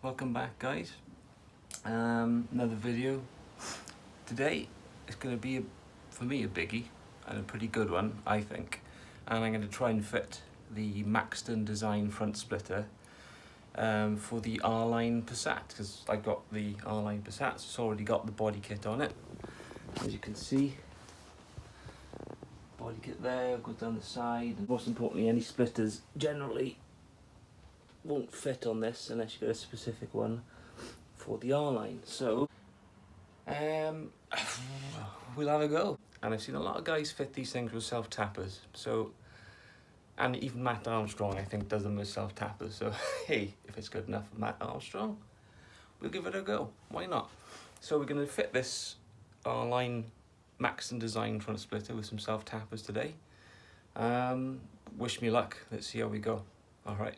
welcome back guys. Another video. Today is going to be, for me, a biggie and a pretty good one, I think. And I'm going to try and fit the Maxton Design front splitter for the RLine Passat, because I got the RLine Passat, so it's already got the body kit on it. As you can see, body kit there, goes down the side. And most importantly, any splitters generally won't fit on this unless you get a specific one for the RLine. So we'll have a go. And I've seen a lot of guys fit these things with self-tappers, so, and even Matt Armstrong I think does them with self-tappers, so hey, if it's good enough for Matt Armstrong, we'll give it a go, why not? So we're going to fit this RLine Maxton Design front splitter with some self-tappers today. Wish me luck, let's see how we go. Alright.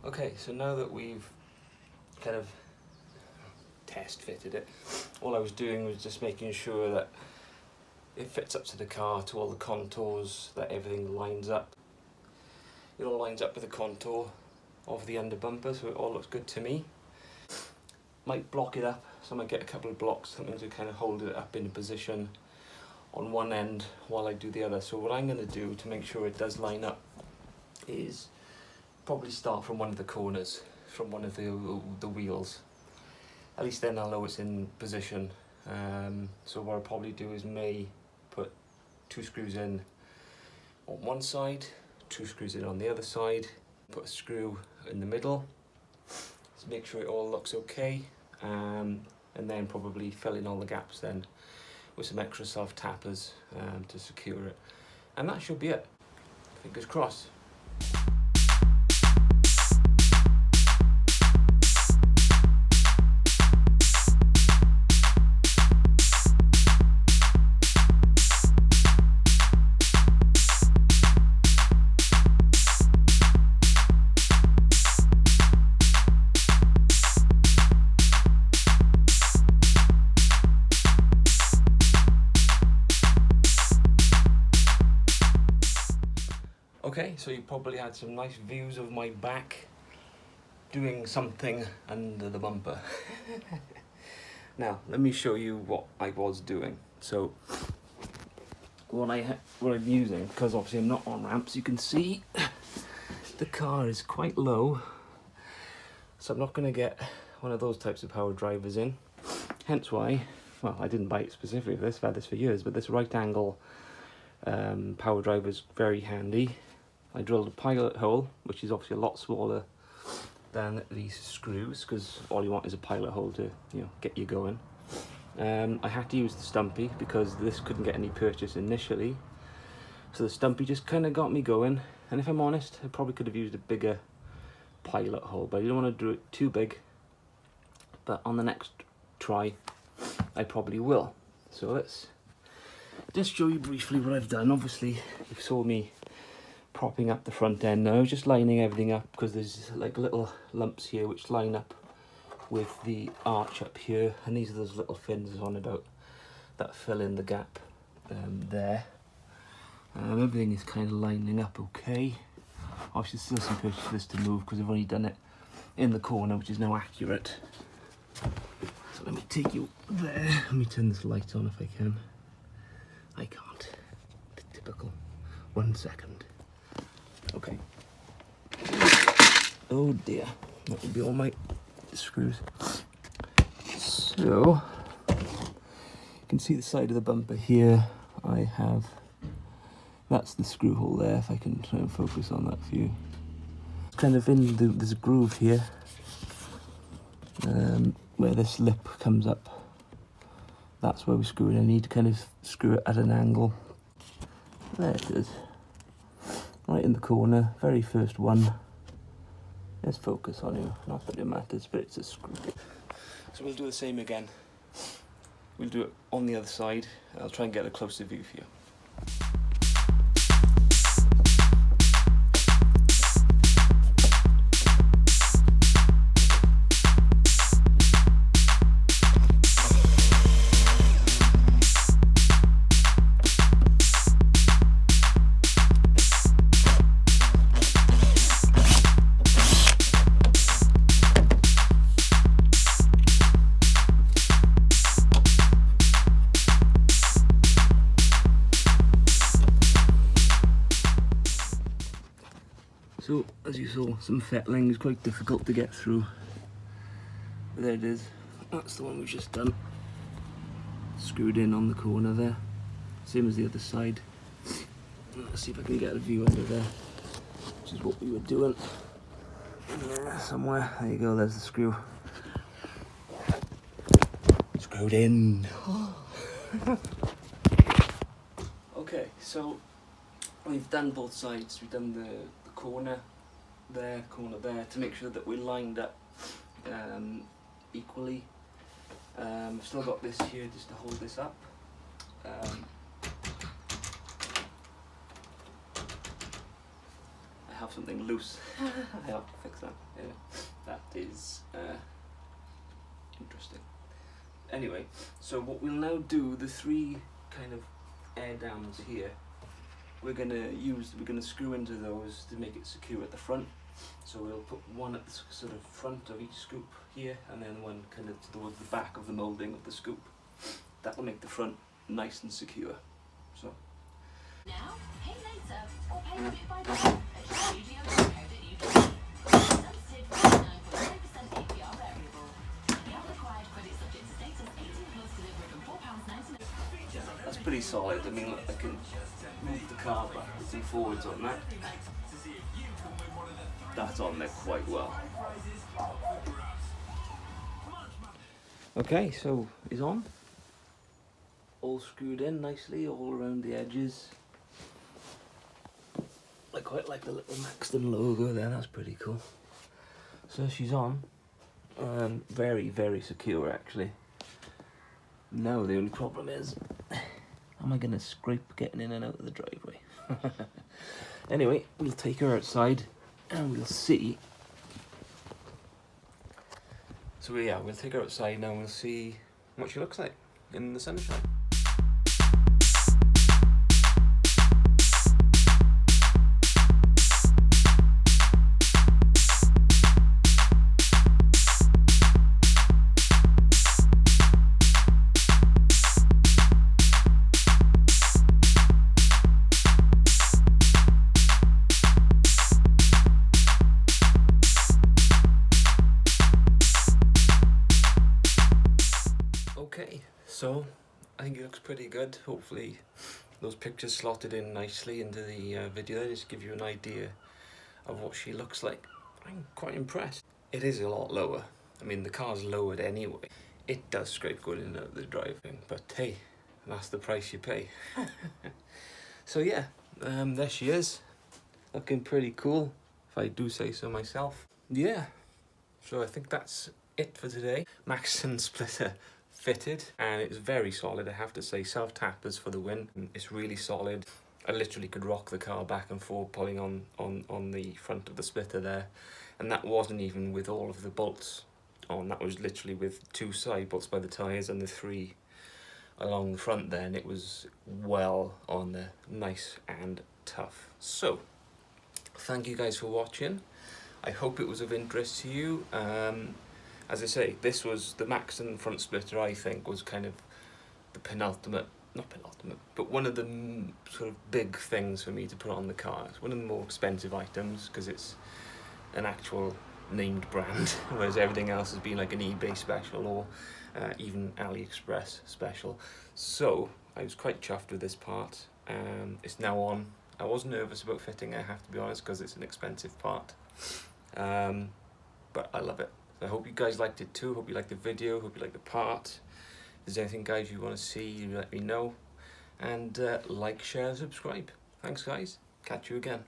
Okay, so now that we've kind of test fitted it, all I was doing was just making sure that it fits up to the car, to all the contours, that everything lines up. It all lines up with the contour of the under bumper, so it all looks good to me. Might block it up, so I might get a couple of blocks, something to kind of hold it up in a position on one end while I do the other. So what I'm going to do to make sure it does line up is probably start from one of the corners, from one of the wheels. At least then I'll know it's in position. So what I'll probably do is may put 2 screws in on one side, 2 screws in on the other side, put a screw in the middle, just make sure it all looks okay, and then probably fill in all the gaps then with some extra self-tappers to secure it. And that should be it. Fingers crossed. Okay, so you probably had some nice views of my back doing something under the bumper. Now, let me show you what I was doing. So, what I'm using, because obviously I'm not on ramps, you can see the car is quite low, so I'm not going to get one of those types of power drivers in. Hence why, well, I didn't buy it specifically for this, I've had this for years, but this right angle power driver is very handy. I drilled a pilot hole, which is obviously a lot smaller than these screws, because all you want is a pilot hole to, you know, get you going. I had to use the stumpy because this couldn't get any purchase initially, so the stumpy just kind of got me going. And if I'm honest, I probably could have used a bigger pilot hole, but I didn't want to do it too big. But on the next try, I probably will. So let's just show you briefly what I've done. Obviously, you saw me propping up the front end now, just lining everything up, because there's like little lumps here which line up with the arch up here, and these are those little fins on about that fill in the gap there. Everything is kind of lining up okay. Obviously still some purchase for this to move because I've only done it in the corner, which is now accurate. So let me take you there. Let me turn this light on if I can. I can't. Typical. 1 second. Okay. Oh dear, that would be all my screws. So, you can see the side of the bumper here. I have, that's the screw hole there, if I can try and focus on that for you. It's kind of in there's a groove here, where this lip comes up. That's where we screw it. I need to kind of screw it at an angle. There it is. Right in the corner, very first one. Let's focus on you, not that it matters, but it's a screw. So we'll do the same again. We'll do it on the other side. I'll try and get a closer view for you. So as you saw, some fettling is quite difficult to get through. But there it is. That's the one we've just done. Screwed in on the corner there. Same as the other side. Let's see if I can get a view under there, which is what we were doing. Yeah, somewhere. There you go, there's the screw. Screwed in. Okay, so we've done both sides. We've done the corner there to make sure that we're lined up equally. Still got this here just to hold this up. I have something loose. I have to fix that. Yeah, that is interesting. Anyway, so what we'll now do, the three kind of air dams here, we're gonna screw into those to make it secure at the front. So we'll put one at the sort of front of each scoop here, and then one kind of towards the back of the moulding of the scoop. That will make the front nice and secure. So. Now, pay later or pay with it by phone at studio.co.uk. Sensitive 99.9% APR variable. The required credit subject to status 18 plus delivered from £4.99. That's pretty solid. I mean, look, I can move the car backwards and forwards on that. That's on there quite well. Okay, so it's on. All screwed in nicely, all around the edges. I quite like the little Maxton logo there, that's pretty cool. So she's on. Very, very secure actually. Now the only problem is, am I going to scrape getting in and out of the driveway? Anyway, we'll take her outside and we'll see. So yeah, we'll take her outside now and we'll see what she looks like in the sunshine. Okay, so I think it looks pretty good. Hopefully those pictures slotted in nicely into the video there, just give you an idea of what she looks like. I'm quite impressed. It is a lot lower. I mean, the car's lowered anyway. It does scrape good in and out of the driving, but hey, that's the price you pay. So yeah, there she is. Looking pretty cool, if I do say so myself. Yeah, so I think that's it for today. Maxton splitter fitted, and it's very solid, I have to say. Self-tappers for the win. It's really solid. I literally could rock the car back and forth pulling on the front of the splitter there, and that wasn't even with all of the bolts on. That was literally with 2 side bolts by the tyres and the 3 along the front there, and it was well on there, nice and tough. So thank you guys for watching. I hope it was of interest to you. As I say, this was the Maxton front splitter, I think, was kind of the penultimate, not penultimate, but one of the sort of big things for me to put on the car. It's one of the more expensive items because it's an actual named brand, whereas everything else has been like an eBay special or even AliExpress special. So I was quite chuffed with this part. It's now on. I was nervous about fitting it, I have to be honest, because it's an expensive part. But I love it. So I hope you guys liked it too. Hope you liked the video. Hope you liked the part. If there's anything, guys, you want to see, you let me know. And like, share, and subscribe. Thanks, guys. Catch you again.